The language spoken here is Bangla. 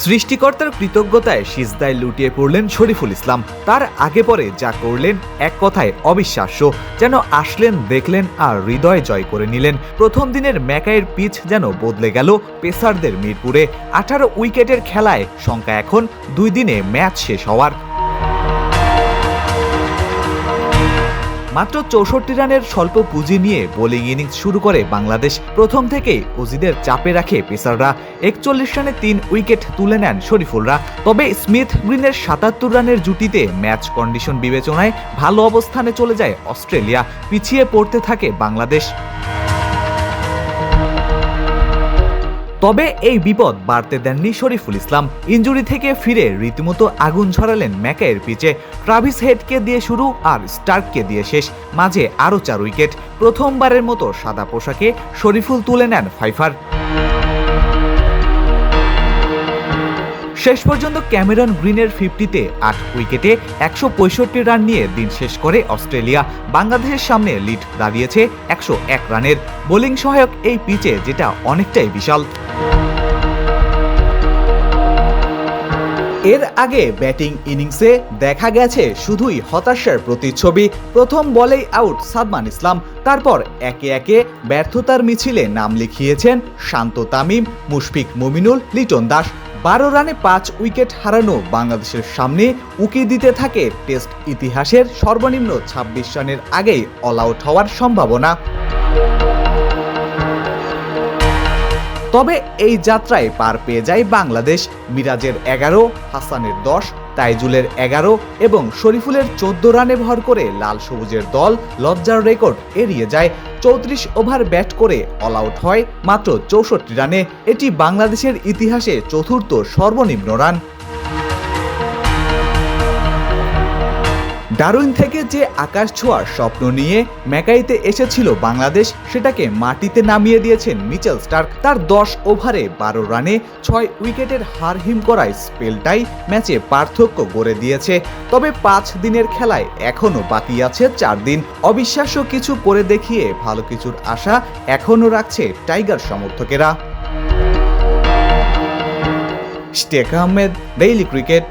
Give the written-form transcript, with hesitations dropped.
সৃষ্টিকর্তার কৃতজ্ঞতায় সিজদায় লুটিয়ে পড়লেন শরীফুল ইসলাম। তার আগে পরে যা করলেন এক কথায় অবিশ্বাস্য। যেন আসলেন, দেখলেন আর হৃদয় জয় করে নিলেন। প্রথম দিনের ম্যাকাইয়ের পিচ যেন বদলে গেল পেসারদের মিরপুরে। 18 উইকেটের খেলায় সংখ্যা এখন 2 দিনে ম্যাচ শেষ হওয়ার। মাত্র 64 রানের স্বল্প পুঁজি নিয়ে বোলিং ইনিংস শুরু করে বাংলাদেশ। প্রথম থেকেই অজিদের চাপে রাখে পেসাররা। 41 রানে 3 উইকেট তুলে নেন শরীফুলরা। তবে স্মিথ গ্রিনের 77 রানের জুটিতে ম্যাচ কন্ডিশন বিবেচনায় ভালো অবস্থানে চলে যায় অস্ট্রেলিয়া। পিছিয়ে পড়তে থাকে বাংলাদেশ। তবে এই বিপদ বাড়তে দেননি শরীফুল ইসলাম। ইনজুরি থেকে ফিরে রীতিমতো আগুন ঝরালেন ম্যাকাইয়ের পিচে। ট্রাভিস হেডকে দিয়ে শুরু আর স্টার্ককে দিয়ে শেষ, মাঝে আরও 4 উইকেট। প্রথমবারের মতো সাদা পোশাকে শরীফুল তুলে নেন ফাইফার। শেষ পর্যন্ত ক্যামেরন গ্রিনের 50-তে 8 উইকেটে 165 রান নিয়ে দিন শেষ করে অস্ট্রেলিয়া। বাংলাদেশের সামনে লিড দাঁড়িয়েছে 101 রানের। বোলিং সহায়ক এই পিচে যেটা অনেকটাই বিশাল। এর আগে ব্যাটিং ইনিংসে দেখা গেছে শুধুই হতাশার প্রতিচ্ছবি। প্রথম বলেই আউট সাদমান ইসলাম। তারপর একে একে ব্যর্থতার মিছিলে নাম লিখিয়েছেন শান্ত তামিম, মুশফিক মুমিনুল, লিটন দাস। 12 রানে 5 উইকেট হারানো বাংলাদেশের সামনে উকি দিতে থাকে টেস্ট ইতিহাসের সর্বনিম্ন 26 রানের আগেই অল আউট হওয়ার সম্ভাবনা। তবে এই যাত্রায় পার পেয়ে যায় বাংলাদেশ। মিরাজের 11, হাসানের 10, তাইজুলের 11 এবং শরীফুলের 14 রানে ভর করে লাল সবুজের দল লজ্জার রেকর্ড এড়িয়ে যায়। 34 ওভার ব্যাট করে অল আউট হয় মাত্র 64 রানে। এটি বাংলাদেশের ইতিহাসে চতুর্থ সর্বনিম্ন রান। ডারউইন থেকে যে আকাশ ছোঁয়ার স্বপ্ন নিয়ে ম্যাকাইতে এসেছিল বাংলাদেশ, সেটাকে মাটিতে নামিয়ে দিয়েছেন মিচেল স্টার্ক। তার 10 ওভারে 12 রানে 6 উইকেটের হারহিম করায় স্পেলটাই ম্যাচে পার্থক্য গড়ে দিয়েছে। তবে 5 দিনের খেলায় এখনও বাকি আছে 4 দিন। অবিশ্বাস্য কিছু করে দেখিয়ে ভালো কিছুর আশা এখনও রাখছে টাইগার সমর্থকেরা। Ishtiaq Ahmed, daily cricket.